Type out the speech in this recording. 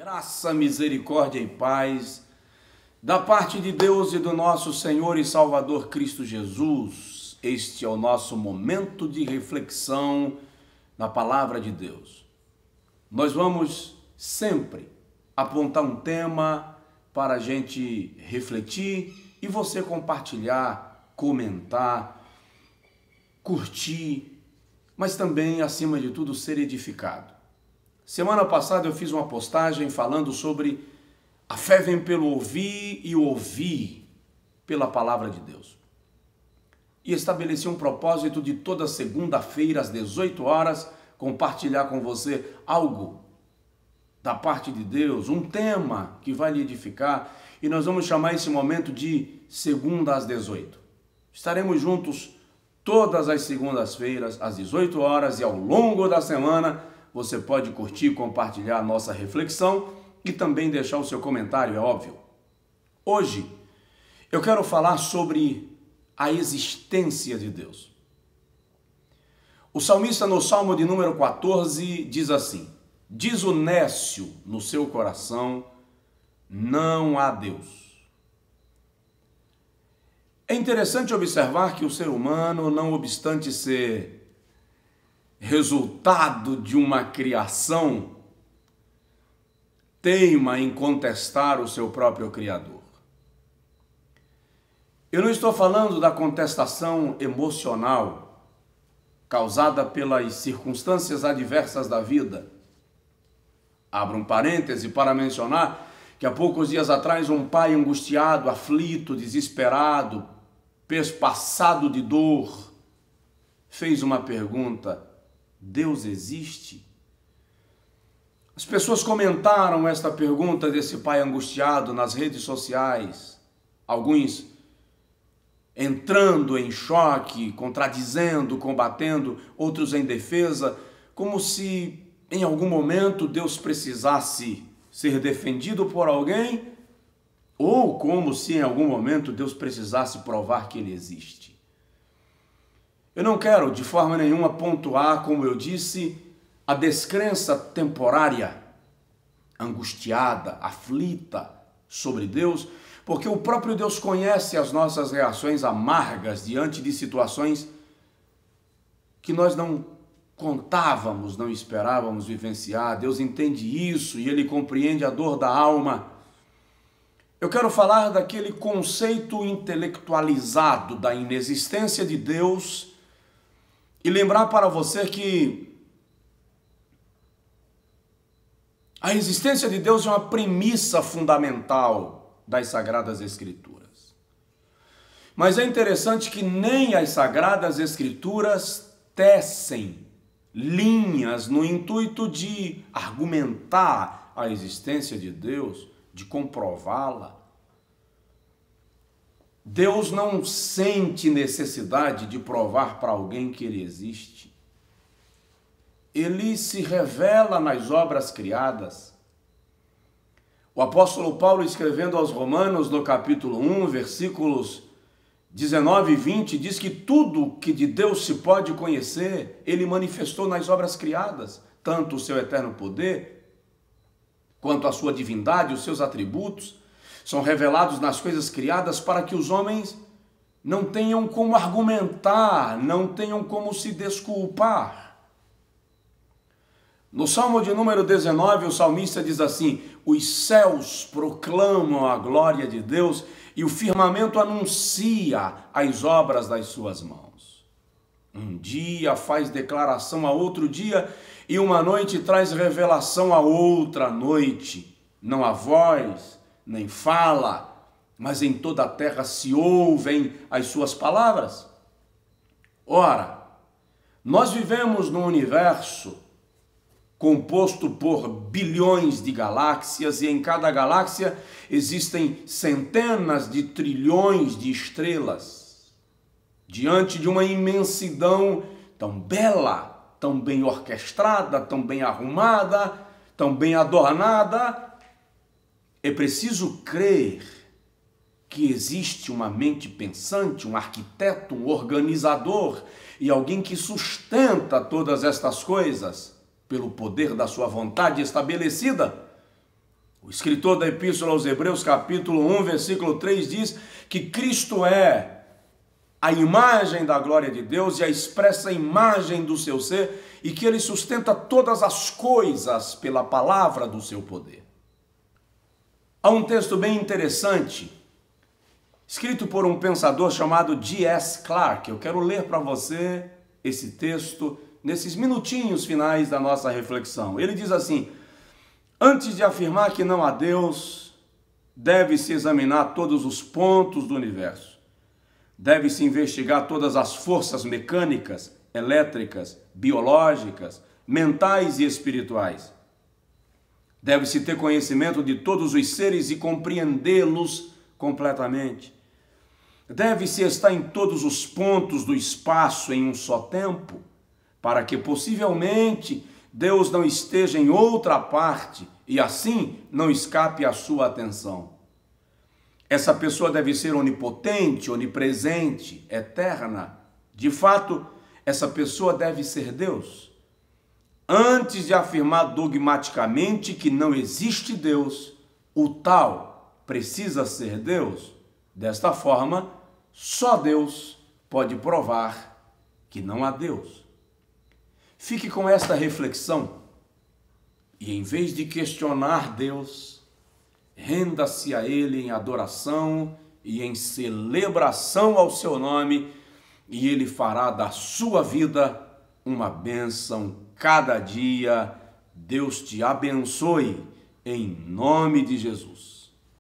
Graça, misericórdia e paz da parte de Deus e do nosso Senhor e Salvador Cristo Jesus. Este é o nosso momento de reflexão na Palavra de Deus. Nós vamos sempre apontar um tema para a gente refletir e você compartilhar, comentar, curtir, mas também, acima de tudo, ser edificado. Semana passada eu fiz uma postagem falando sobre a fé vem pelo ouvir e ouvir pela palavra de Deus. E estabeleci um propósito de toda segunda-feira às 18 horas compartilhar com você algo da parte de Deus, um tema que vai lhe edificar, e nós vamos chamar esse momento de segunda às 18. Estaremos juntos todas as segundas-feiras às 18 horas e ao longo da semana você pode curtir, compartilhar a nossa reflexão e também deixar o seu comentário, é óbvio. Hoje eu quero falar sobre a existência de Deus. O salmista no Salmo de número 14 diz assim: diz o nécio no seu coração, não há Deus. É interessante observar que o ser humano, não obstante ser resultado de uma criação, teima em contestar o seu próprio Criador. Eu não estou falando da contestação emocional causada pelas circunstâncias adversas da vida. Abro um parêntese para mencionar que há poucos dias atrás um pai angustiado, aflito, desesperado, pespassado de dor, fez uma pergunta: Deus existe? As pessoas comentaram esta pergunta desse pai angustiado nas redes sociais, alguns entrando em choque, contradizendo, combatendo, outros em defesa, como se em algum momento Deus precisasse ser defendido por alguém, ou como se em algum momento Deus precisasse provar que Ele existe. Eu não quero de forma nenhuma pontuar, como eu disse, a descrença temporária, angustiada, aflita sobre Deus, porque o próprio Deus conhece as nossas reações amargas diante de situações que nós não contávamos, não esperávamos vivenciar. Deus entende isso e Ele compreende a dor da alma. Eu quero falar daquele conceito intelectualizado da inexistência de Deus e lembrar para você que a existência de Deus é uma premissa fundamental das Sagradas Escrituras. Mas é interessante que nem as Sagradas Escrituras tecem linhas no intuito de argumentar a existência de Deus, de comprová-la. Deus não sente necessidade de provar para alguém que Ele existe. Ele se revela nas obras criadas. O apóstolo Paulo, escrevendo aos Romanos, no capítulo 1, versículos 19 e 20, diz que tudo que de Deus se pode conhecer, Ele manifestou nas obras criadas, tanto o seu eterno poder, quanto a sua divindade, os seus atributos, são revelados nas coisas criadas para que os homens não tenham como argumentar, não tenham como se desculpar. No Salmo de número 19, o salmista diz assim: os céus proclamam a glória de Deus e o firmamento anuncia as obras das suas mãos. Um dia faz declaração a outro dia e uma noite traz revelação a outra noite. Não há voz, nem fala, mas em toda a terra se ouvem as suas palavras. Ora, nós vivemos num universo composto por bilhões de galáxias, e em cada galáxia existem centenas de trilhões de estrelas. Diante de uma imensidão tão bela, tão bem orquestrada, tão bem arrumada, tão bem adornada, é preciso crer que existe uma mente pensante, um arquiteto, um organizador e alguém que sustenta todas estas coisas pelo poder da sua vontade estabelecida. O escritor da Epístola aos Hebreus, capítulo 1, versículo 3, diz que Cristo é a imagem da glória de Deus e a expressa imagem do seu ser, e que ele sustenta todas as coisas pela palavra do seu poder. Há um texto bem interessante, escrito por um pensador chamado D.S. Clarke. Eu quero ler para você esse texto nesses minutinhos finais da nossa reflexão. Ele diz assim: antes de afirmar que não há Deus, deve-se examinar todos os pontos do universo. Deve-se investigar todas as forças mecânicas, elétricas, biológicas, mentais e espirituais. Deve-se ter conhecimento de todos os seres e compreendê-los completamente. Deve-se estar em todos os pontos do espaço em um só tempo, para que possivelmente Deus não esteja em outra parte e assim não escape a sua atenção. Essa pessoa deve ser onipotente, onipresente, eterna. De fato, essa pessoa deve ser Deus. Antes de afirmar dogmaticamente que não existe Deus, o tal precisa ser Deus. Desta forma, só Deus pode provar que não há Deus. Fique com esta reflexão e, em vez de questionar Deus, renda-se a Ele em adoração e em celebração ao seu nome, e Ele fará da sua vida uma bênção cada dia. Deus te abençoe, em nome de Jesus.